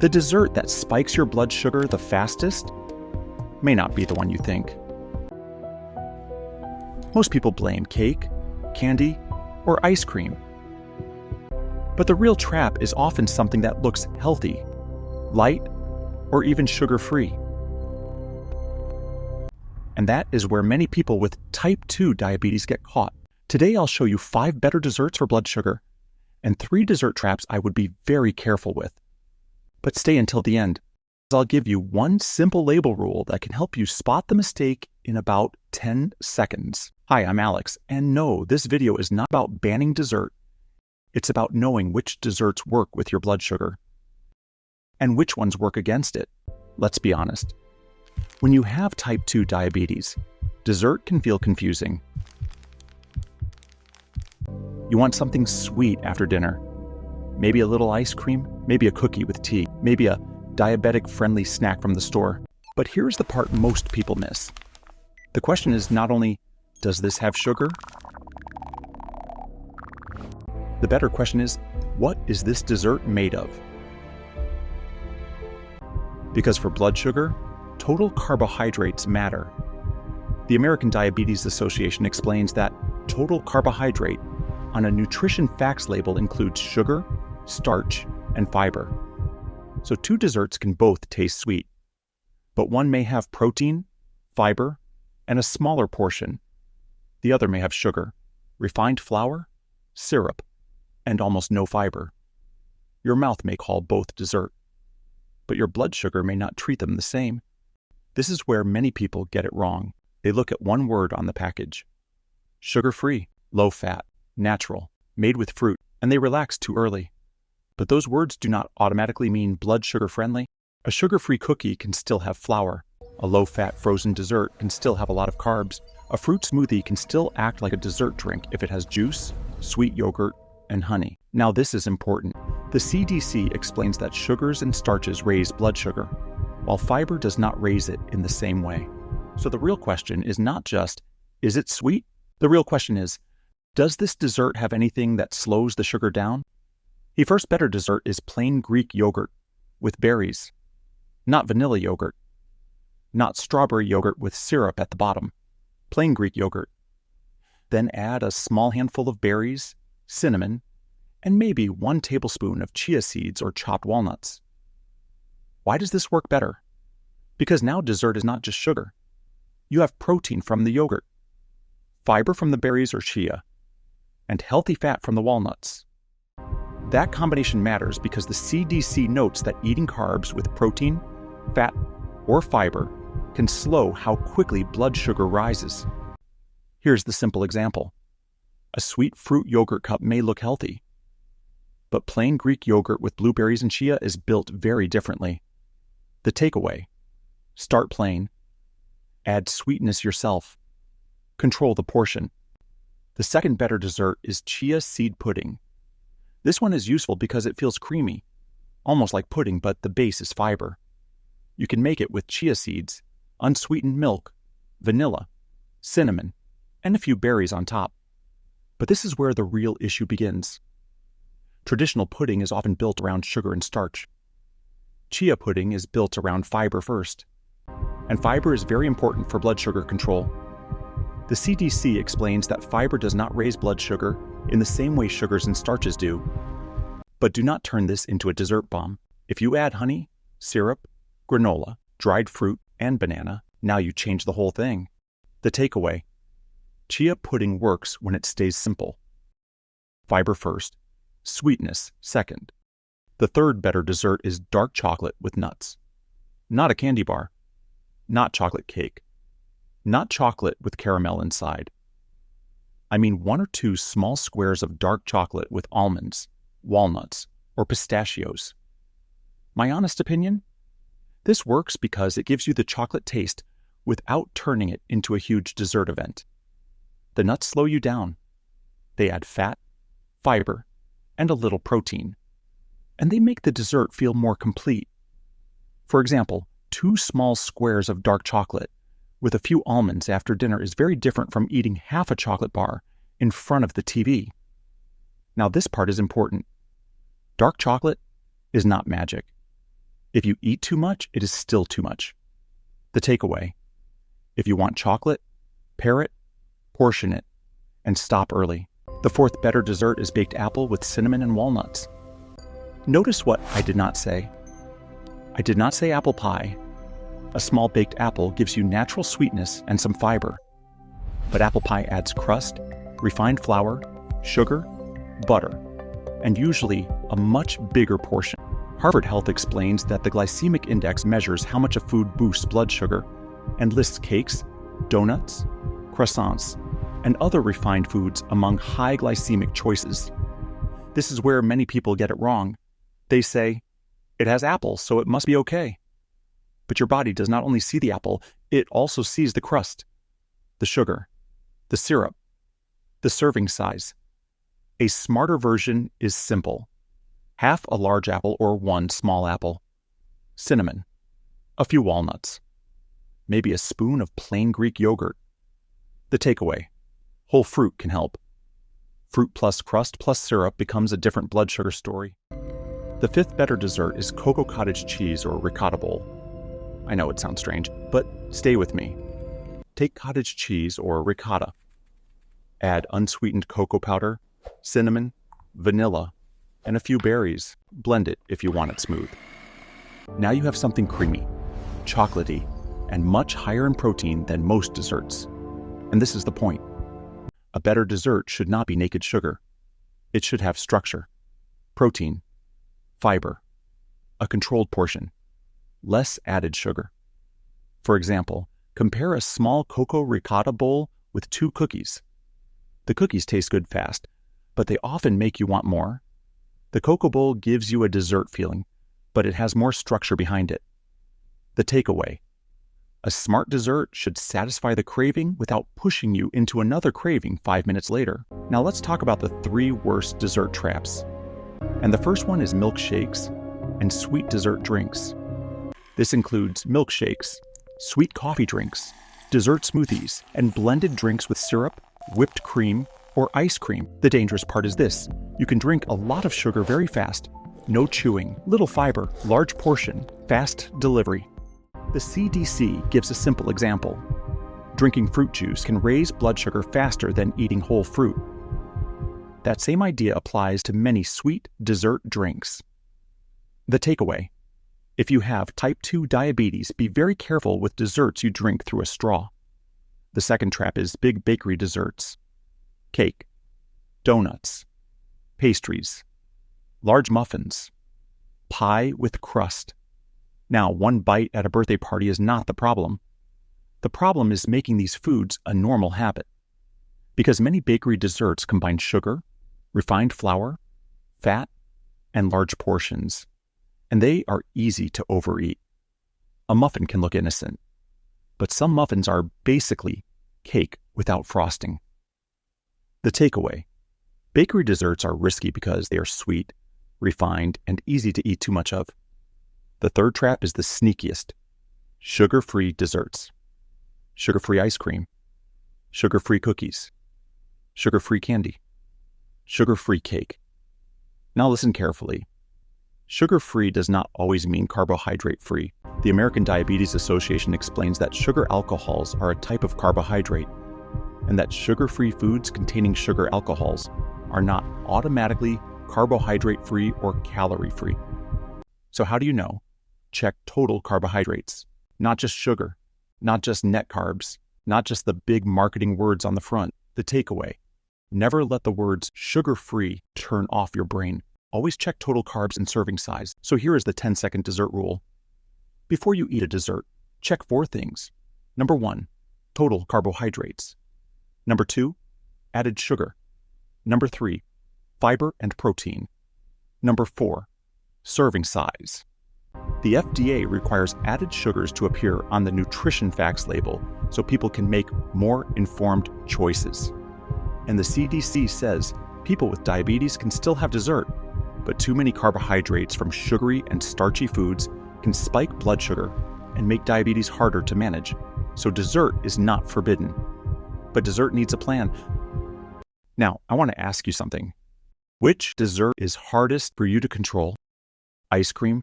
The dessert that spikes your blood sugar the fastest may not be the one you think. Most people blame cake, candy, or ice cream. But the real trap is often something that looks healthy, light, or even sugar-free. And that is where many people with type 2 diabetes get caught. Today I'll show you 5 better desserts for blood sugar and 3 dessert traps I would be very careful with. But stay until the end, as I'll give you one simple label rule that can help you spot the mistake in about 10 seconds. Hi, I'm Alex, and no, this video is not about banning dessert. It's about knowing which desserts work with your blood sugar and which ones work against it. Let's be honest. When you have type 2 diabetes, dessert can feel confusing. You want something sweet after dinner. Maybe a little ice cream, maybe a cookie with tea, maybe a diabetic-friendly snack from the store. But here's the part most people miss. The question is not only, does this have sugar? The better question is, what is this dessert made of? Because for blood sugar, total carbohydrates matter. The American Diabetes Association explains that total carbohydrate on a nutrition facts label includes sugar, starch, and fiber. So 2 desserts can both taste sweet, but one may have protein, fiber, and a smaller portion. The other may have sugar, refined flour, syrup, and almost no fiber. Your mouth may call both dessert, but your blood sugar may not treat them the same. This is where many people get it wrong. They look at one word on the package: sugar-free, low-fat, natural, made with fruit, and they relax too early. But those words do not automatically mean blood sugar friendly. A sugar-free cookie can still have flour. A low-fat frozen dessert can still have a lot of carbs. A fruit smoothie can still act like a dessert drink if it has juice, sweet yogurt, and honey. Now this is important. The CDC explains that sugars and starches raise blood sugar, while fiber does not raise it in the same way. So the real question is not just, is it sweet? The real question is, does this dessert have anything that slows the sugar down? The first better dessert is plain Greek yogurt with berries, not vanilla yogurt, not strawberry yogurt with syrup at the bottom, plain Greek yogurt. Then add a small handful of berries, cinnamon, and maybe 1 tablespoon of chia seeds or chopped walnuts. Why does this work better? Because now dessert is not just sugar. You have protein from the yogurt, fiber from the berries or chia, and healthy fat from the walnuts. That combination matters because the CDC notes that eating carbs with protein, fat, or fiber can slow how quickly blood sugar rises. Here's the simple example. A sweet fruit yogurt cup may look healthy, but plain Greek yogurt with blueberries and chia is built very differently. The takeaway: start plain, add sweetness yourself, control the portion. The second better dessert is chia seed pudding. This one is useful because it feels creamy, almost like pudding, but the base is fiber. You can make it with chia seeds, unsweetened milk, vanilla, cinnamon, and a few berries on top. But this is where the real issue begins. Traditional pudding is often built around sugar and starch. Chia pudding is built around fiber first, and fiber is very important for blood sugar control. The CDC explains that fiber does not raise blood sugar in the same way sugars and starches do. But do not turn this into a dessert bomb. If you add honey, syrup, granola, dried fruit, and banana, now you change the whole thing. The takeaway: chia pudding works when it stays simple. Fiber first, sweetness second. The third better dessert is dark chocolate with nuts. Not a candy bar, not chocolate cake, not chocolate with caramel inside. I mean 1 or 2 small squares of dark chocolate with almonds, walnuts, or pistachios. My honest opinion? This works because it gives you the chocolate taste without turning it into a huge dessert event. The nuts slow you down. They add fat, fiber, and a little protein. And they make the dessert feel more complete. For example, 2 small squares of dark chocolate with a few almonds after dinner is very different from eating half a chocolate bar in front of the TV. Now this part is important. Dark chocolate is not magic. If you eat too much, it is still too much. The takeaway: if you want chocolate, pair it, portion it, and stop early. The fourth better dessert is baked apple with cinnamon and walnuts. Notice what I did not say. I did not say apple pie. A small baked apple gives you natural sweetness and some fiber. But apple pie adds crust, refined flour, sugar, butter, and usually a much bigger portion. Harvard Health explains that the glycemic index measures how much a food boosts blood sugar and lists cakes, donuts, croissants, and other refined foods among high glycemic choices. This is where many people get it wrong. They say, it has apples, so it must be okay. But your body does not only see the apple, it also sees the crust, the sugar, the syrup, the serving size. A smarter version is simple. Half a large apple or one small apple, cinnamon, a few walnuts, maybe a spoon of plain Greek yogurt. The takeaway: whole fruit can help. Fruit plus crust plus syrup becomes a different blood sugar story. The fifth better dessert is cocoa cottage cheese or ricotta bowl. I know it sounds strange, but stay with me. Take cottage cheese or ricotta. Add unsweetened cocoa powder, cinnamon, vanilla, and a few berries. Blend it if you want it smooth. Now you have something creamy, chocolatey, and much higher in protein than most desserts. And this is the point. A better dessert should not be naked sugar. It should have structure, protein, fiber, a controlled portion, less added sugar. For example, compare a small cocoa ricotta bowl with 2 cookies. The cookies taste good fast, but they often make you want more. The cocoa bowl gives you a dessert feeling, but it has more structure behind it. The takeaway: a smart dessert should satisfy the craving without pushing you into another craving 5 minutes later. Now let's talk about the 3 worst dessert traps. And the first one is milkshakes and sweet dessert drinks. This includes milkshakes, sweet coffee drinks, dessert smoothies, and blended drinks with syrup, whipped cream, or ice cream. The dangerous part is this: you can drink a lot of sugar very fast. No chewing, little fiber, large portion, fast delivery. The CDC gives a simple example. Drinking fruit juice can raise blood sugar faster than eating whole fruit. That same idea applies to many sweet dessert drinks. The takeaway: if you have type 2 diabetes, be very careful with desserts you drink through a straw. The second trap is big bakery desserts. Cake, donuts, pastries, large muffins, pie with crust. Now, one bite at a birthday party is not the problem. The problem is making these foods a normal habit. Because many bakery desserts combine sugar, refined flour, fat, and large portions, and they are easy to overeat. A muffin can look innocent, but some muffins are basically cake without frosting. The takeaway: bakery desserts are risky because they are sweet, refined, and easy to eat too much of. The third trap is the sneakiest: sugar-free desserts. Sugar-free ice cream, sugar-free cookies, sugar-free candy, sugar-free cake. Now listen carefully. Sugar-free does not always mean carbohydrate-free. The American Diabetes Association explains that sugar alcohols are a type of carbohydrate, and that sugar-free foods containing sugar alcohols are not automatically carbohydrate-free or calorie-free. So how do you know? Check total carbohydrates, not just sugar, not just net carbs, not just the big marketing words on the front. The takeaway: never let the words sugar-free turn off your brain. Always check total carbs and serving size. So here is the 10-second dessert rule. Before you eat a dessert, check 4 things. Number 1, total carbohydrates. Number 2, added sugar. Number 3, fiber and protein. Number 4, serving size. The FDA requires added sugars to appear on the nutrition facts label so people can make more informed choices. And the CDC says people with diabetes can still have dessert, but too many carbohydrates from sugary and starchy foods can spike blood sugar and make diabetes harder to manage. So dessert is not forbidden, but dessert needs a plan. Now, I want to ask you something. Which dessert is hardest for you to control? Ice cream,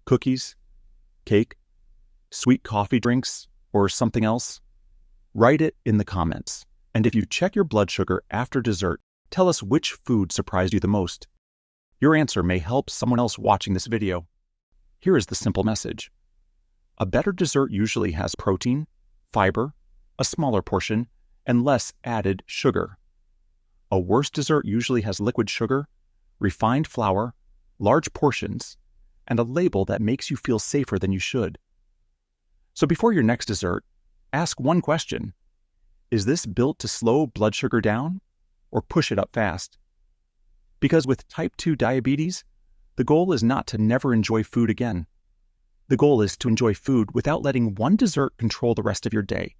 Cookies? Cake? Sweet coffee drinks? Or something else? Write it in the comments. And if you check your blood sugar after dessert, tell us which food surprised you the most. Your answer may help someone else watching this video. Here is the simple message. A better dessert usually has protein, fiber, a smaller portion, and less added sugar. A worse dessert usually has liquid sugar, refined flour, large portions, and a label that makes you feel safer than you should. So before your next dessert, ask one question. Is this built to slow blood sugar down or push it up fast? Because with type 2 diabetes, the goal is not to never enjoy food again. The goal is to enjoy food without letting one dessert control the rest of your day,